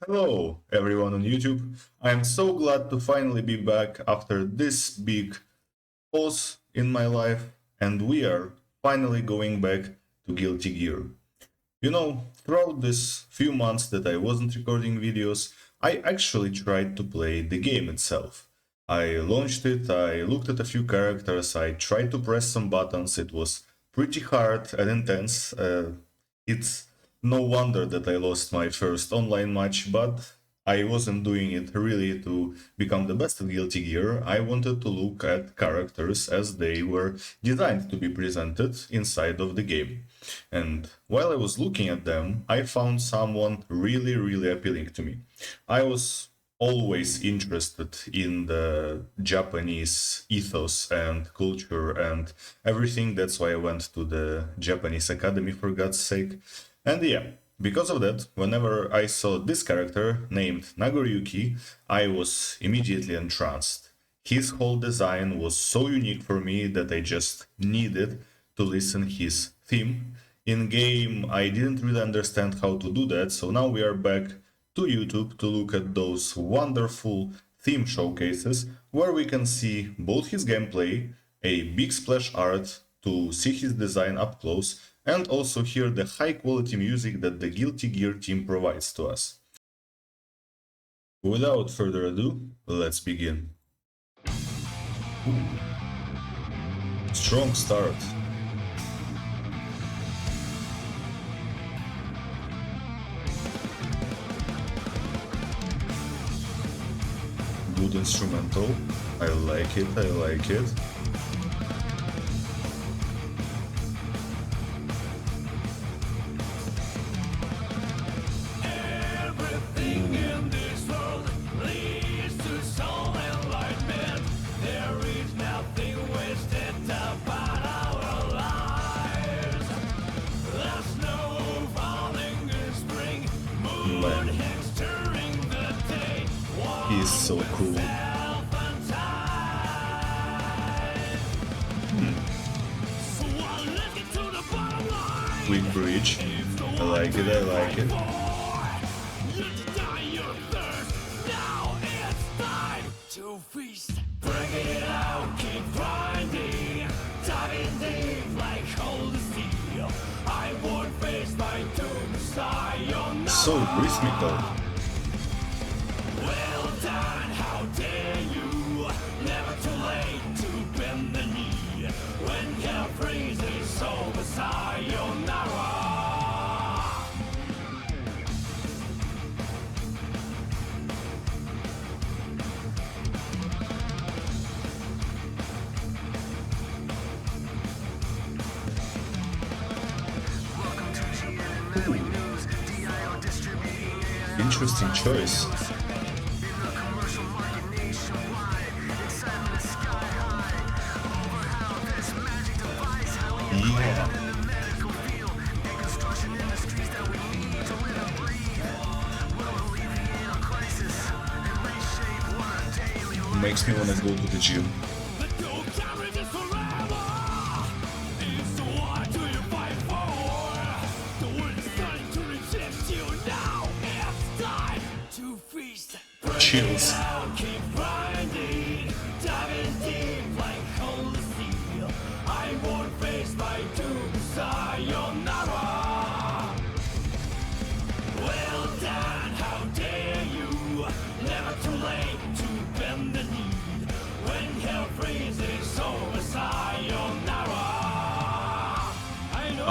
Hello, everyone on YouTube. I'm so glad to finally be back after this big pause in my life, and we are finally going back to Guilty Gear. You know, throughout this few months that I wasn't recording videos, I actually tried to play the game itself. I launched it, I looked at a few characters, I tried to press some buttons. It was pretty hard and intense. It's no wonder that I lost my first online match, but I wasn't doing it really to become the best at Guilty Gear. I wanted to look at characters as they were designed to be presented inside of the game. And while I was looking at them, I found someone really appealing to me. I was always interested in the Japanese ethos and culture and everything. That's why I went to the Japanese Academy, for God's sake. And yeah, because of that, whenever I saw this character named NAGORIYUKI, I was immediately entranced. His whole design was so unique for me that I just needed to listen his theme. In game, I didn't really understand how to do that, so now we are back to YouTube to look at those wonderful theme showcases where we can see both his gameplay, a big splash art to see his design up close, and also hear the high quality music that the Guilty Gear team provides to us. Without further ado, let's begin. Ooh. Strong start. Good instrumental. I like it. Man, he's so cool. Quick bridge. I like it. Bring it out, keep grinding, diving deep like cold steel. I won't face my doom, so rhythmical. Well done, how dare you? Never too late to bend the knee. When hell freezes, so sayonara. Interesting choice. Yeah. Makes me wanna go to the gym. Chills. Well done, how dare you? Never too late to bend the knee. When hell freezes over, sayonara. I know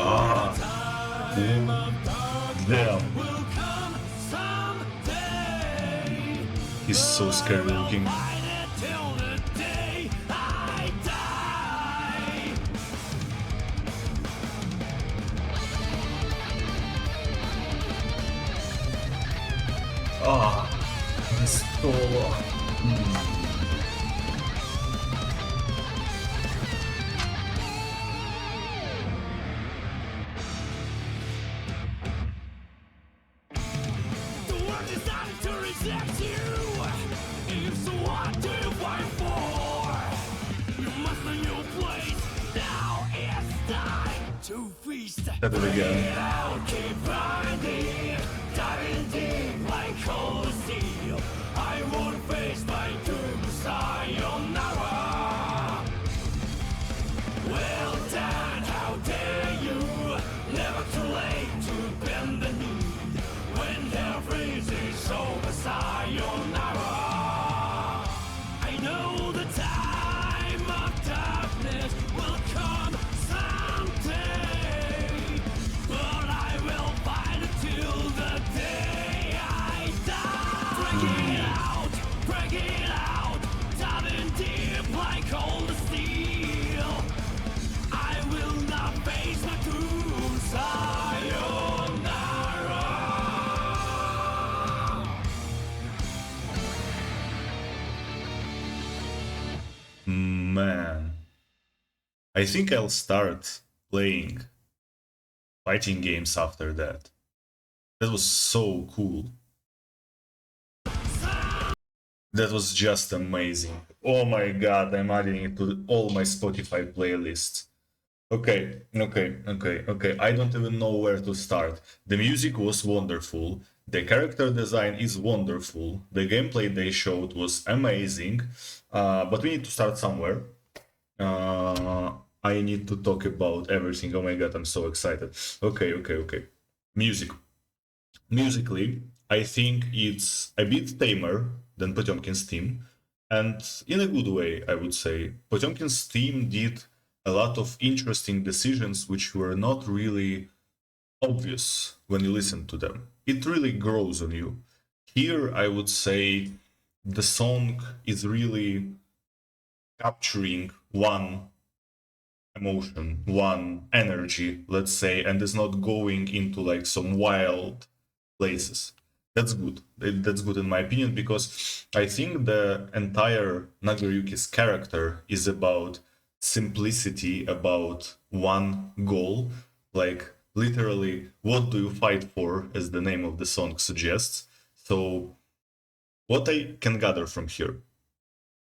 the time of darkness will come someday. He's so scary looking. Till the day I die. Ah, this solo. The world decided to reject you. So what do you fight for? You must know your place. Now it's time to Set it again. Out, keep finding, diving deep like cold steel. I won't face my doom, sayonara. Well done, how dare you? Never too late to bend the knee. When hell freezes over, sayonara. I know the time of darkness will come someday, but I will fight it till the day I die. Break it out, diving deep like cold steel. I will not face my doom, sayonara. Man, I think I'll start playing fighting games after that. That was so cool. That was just amazing. Oh my god, I'm adding it to all my Spotify playlists. Okay. I don't even know where to start. The music was wonderful. The character design is wonderful. The gameplay they showed was amazing. But we need to start somewhere. I need to talk about everything. Oh my god, I'm so excited. Okay. Music. Musically, I think it's a bit tamer than Potemkin's theme, and in a good way, I would say. Potemkin's theme did a lot of interesting decisions which were not really obvious when you listen to them. It really grows on you. Here, I would say the song is really capturing one emotion, one energy, let's say, and is not going into like some wild places. That's good. That's good in my opinion, because I think the entire Nagoriyuki's character is about simplicity, about one goal. Like literally, what do you fight for, as the name of the song suggests. So what I can gather from here,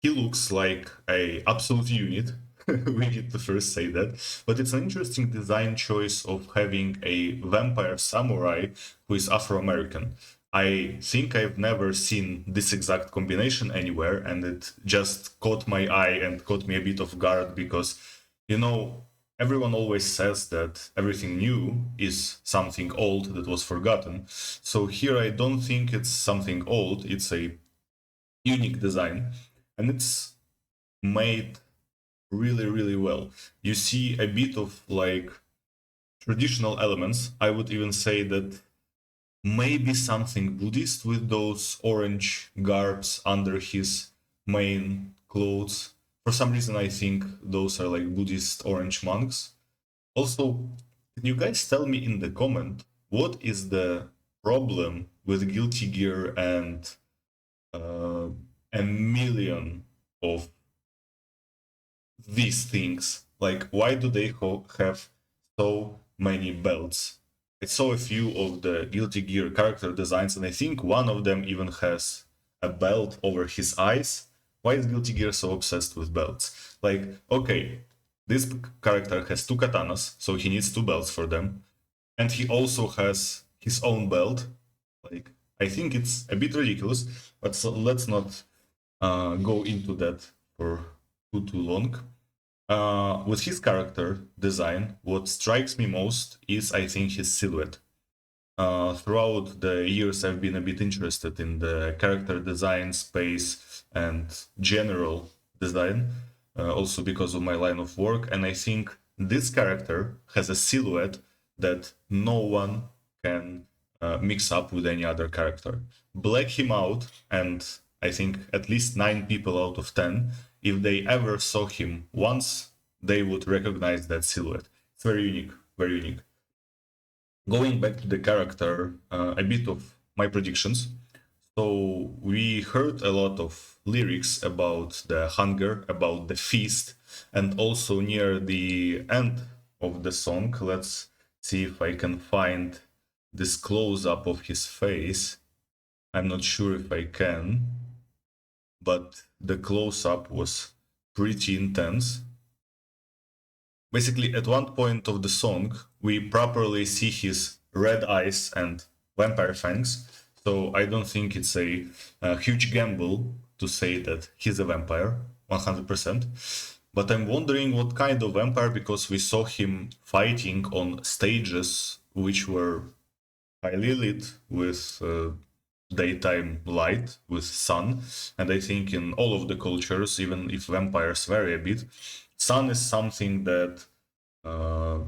he looks like a absolute unit. We need to first say that, but it's an interesting design choice of having a vampire samurai who is Afro-American. I think I've never seen this exact combination anywhere, and it just caught my eye and caught me a bit off guard, because, you know, everyone always says that everything new is something old that was forgotten. So here I don't think it's something old, it's a unique design, and it's made really well. You see a bit of like traditional elements. I would even say that maybe something Buddhist with those orange garbs under his main clothes. For some reason, I think those are like Buddhist orange monks. Also, can you guys tell me in the comment what is the problem with Guilty Gear and a million of these things? Like, why do they have so many belts? I saw a few of the Guilty Gear character designs, and I think one of them even has a belt over his eyes. Why is Guilty Gear so obsessed with belts? Like, okay, this character has two katanas, so he needs two belts for them, and he also has his own belt. Like, I think it's a bit ridiculous, but so let's not go into that for too long. With his character design, what strikes me most is, I think, his silhouette. Throughout the years, I've been a bit interested in the character design space and general design, also because of my line of work, and I think this character has a silhouette that no one can mix up with any other character. Black him out, and I think at least 9 people out of 10, if they ever saw him once, they would recognize that silhouette. It's very unique, very unique. Going back to the character, a bit of my predictions. So we heard a lot of lyrics about the hunger, about the feast, and also near the end of the song, let's see if I can find this close-up of his face. I'm not sure if I can, but the close-up was pretty intense. basically at one point of the song, we properly see his red eyes and vampire fangs. So I don't think it's a huge gamble to say that he's a vampire, 100%. But I'm wondering what kind of vampire, because we saw him fighting on stages which were highly lit with daytime light, with sun. And I think in all of the cultures, even if vampires vary a bit, sun is something that uh,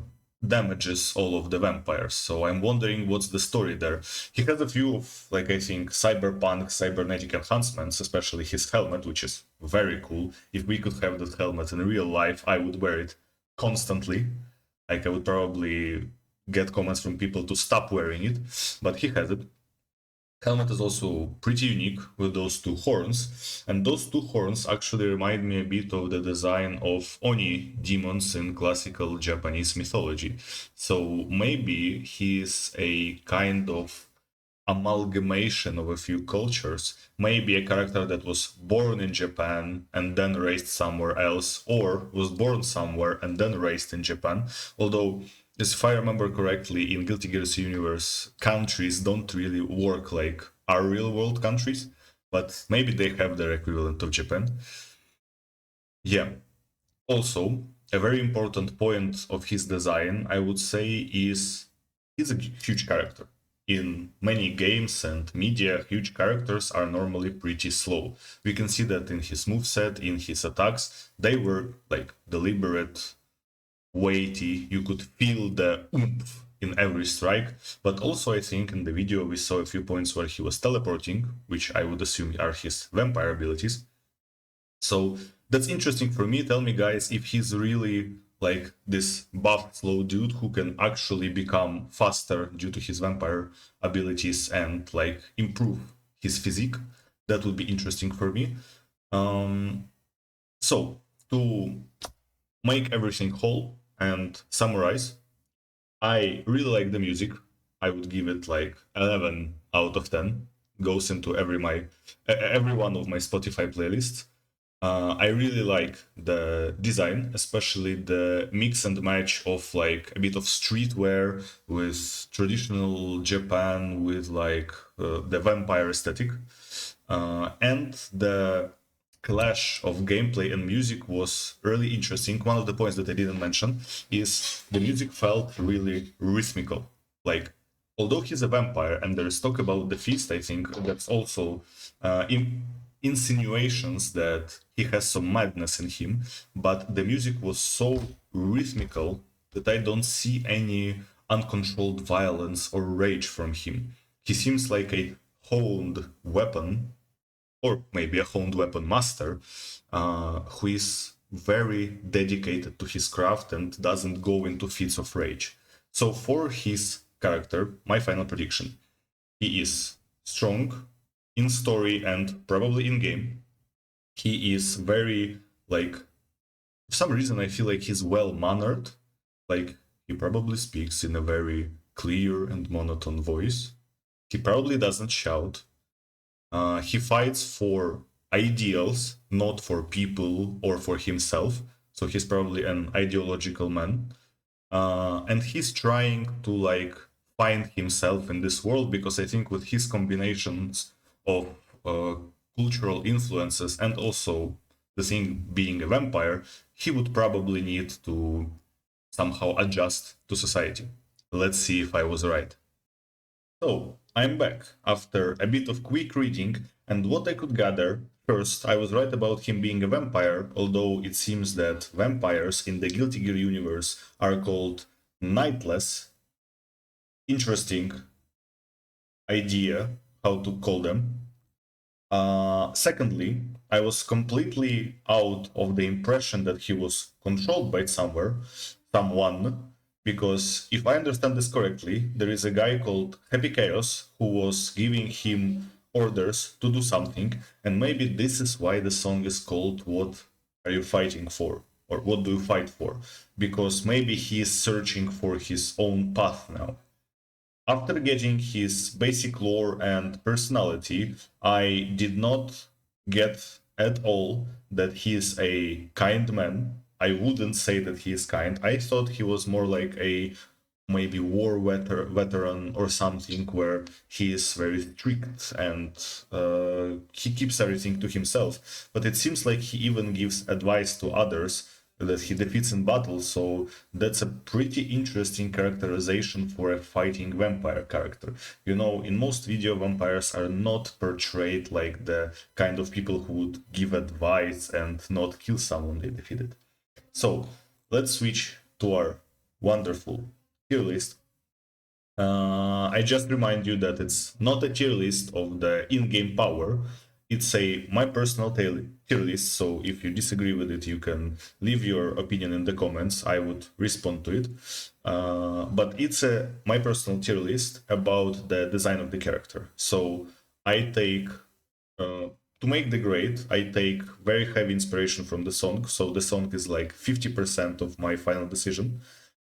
damages all of the vampires. So I'm wondering what's the story there. He has a few of, like, I think, cyberpunk, cybernetic enhancements, especially his helmet, which is very cool. If we could have that helmet in real life, I would wear it constantly. Like, I would probably get comments from people to stop wearing it, but he has it. Helmet is also pretty unique with those two horns, and those two horns actually remind me a bit of the design of Oni demons in classical Japanese mythology. So maybe he's a kind of amalgamation of a few cultures, maybe a character that was born in Japan and then raised somewhere else, or was born somewhere and then raised in Japan. Although, as if I remember correctly, in Guilty Gear's universe, countries don't really work like our real world countries, but maybe they have their equivalent of Japan. Yeah. Also, a very important point of his design, I would say, is he's a huge character. In many games and media, huge characters are normally pretty slow. We can see that in his moveset, in his attacks, they were like deliberate, weighty. You could feel the oomph in every strike. But also, I think in the video we saw a few points where he was teleporting, which I would assume are his vampire abilities. So that's interesting for me. Tell me, guys, if he's really like this buff, slow dude who can actually become faster due to his vampire abilities and like improve his physique. That would be interesting for me. So to make everything whole and summarize, I really like the music. I would give it like 11 out of 10. Goes into every one of my Spotify playlists. I really like the design, especially the mix and match of like a bit of streetwear with traditional Japan, with like the vampire aesthetic, and the clash of gameplay and music was really interesting. One of the points that I didn't mention is the music felt really rhythmical. Like, although he's a vampire and there's talk about the feast, I think that's also insinuations that he has some madness in him, but the music was so rhythmical that I don't see any uncontrolled violence or rage from him. He seems like a honed weapon, or maybe a honed weapon master, who is very dedicated to his craft and doesn't go into fits of rage. So for his character, my final prediction, he is strong in story and probably in game. He is very, like, for some reason I feel like he's well mannered. Like, he probably speaks in a very clear and monotone voice. He probably doesn't shout. He fights for ideals, not for people or for himself. So he's probably an ideological man. And he's trying to like find himself in this world, because I think with his combinations of cultural influences and also the thing being a vampire, he would probably need to somehow adjust to society. Let's see if I was right. So, I'm back after a bit of quick reading, and what I could gather, first, I was right about him being a vampire, although it seems that vampires in the Guilty Gear universe are called nightless. Interesting idea how to call them. Secondly, I was completely out of the impression that he was controlled by someone, because if I understand this correctly, there is a guy called Happy Chaos who was giving him orders to do something, and maybe this is why the song is called What Are You Fighting For? Or What Do You Fight For? Because maybe he is searching for his own path now. After getting his basic lore and personality, I did not get at all that he is a kind man. I wouldn't say that he is kind. I thought he was more like a maybe war veteran or something, where he is very strict and he keeps everything to himself. But it seems like he even gives advice to others that he defeats in battle, so that's a pretty interesting characterization for a fighting vampire character. You know, in most video, vampires are not portrayed like the kind of people who would give advice and not kill someone they defeated. So let's switch to our wonderful tier list. I just remind you that it's not a tier list of the in-game power. It's a my personal tier list. So if you disagree with it, you can leave your opinion in the comments. I would respond to it. But it's a my personal tier list about the design of the character. So I take to make the grade, I take very heavy inspiration from the song. So the song is like 50% of my final decision.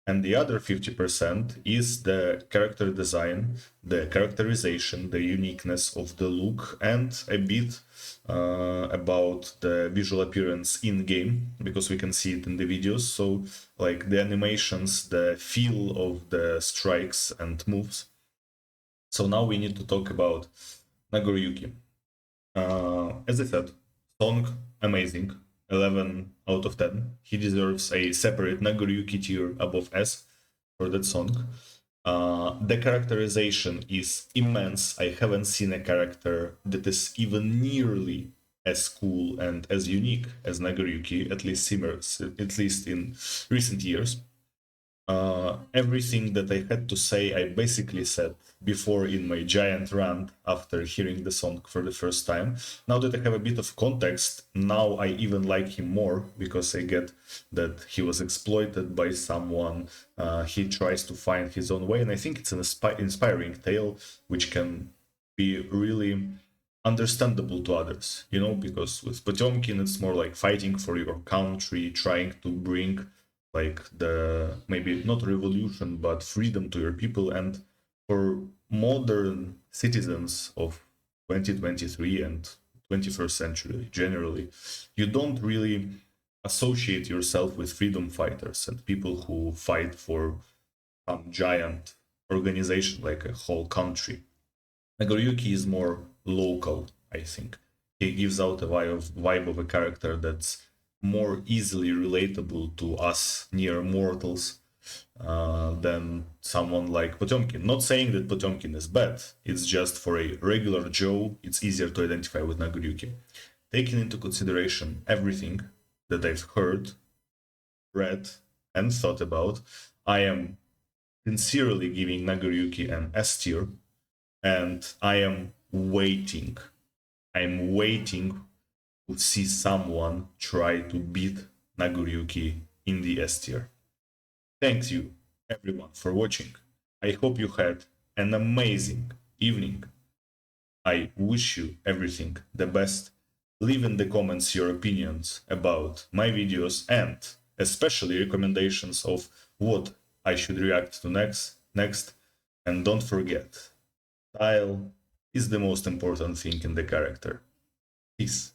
And the other 50% is the character design, the characterization, the uniqueness of the look, and a bit about the visual appearance in game, because we can see it in the videos. So, like the animations, the feel of the strikes and moves. So now we need to talk about NAGORIYUKI. As I said, song amazing, 11 out of 10. He deserves a separate NAGORIYUKI tier above S for that song. The characterization is immense. I haven't seen a character that is even nearly as cool and as unique as NAGORIYUKI, at least in recent years. Everything that I had to say, I basically said before in my giant rant after hearing the song for the first time. Now that I have a bit of context, now I even like him more, because I get that he was exploited by someone. He tries to find his own way, and I think it's an inspiring tale which can be really understandable to others, you know, because with Potemkin it's more like fighting for your country, trying to bring like the maybe not revolution but freedom to your people. And for modern citizens of 2023 and 21st century generally, you don't really associate yourself with freedom fighters and people who fight for some giant organization like a whole country. NAGORIYUKI is more local, I think. He gives out a vibe of a character that's more easily relatable to us near mortals than someone like Potemkin. Not saying that Potemkin is bad, it's just for a regular Joe, it's easier to identify with NAGORIYUKI. Taking into consideration everything that I've heard, read, and thought about, I am sincerely giving NAGORIYUKI an S tier, and I am waiting. I'm waiting to see someone try to beat NAGORIYUKI in the S tier. Thanks you, everyone, for watching. I hope you had an amazing evening. I wish you everything the best. Leave in the comments your opinions about my videos and especially recommendations of what I should react to next. And don't forget, style is the most important thing in the character. Peace.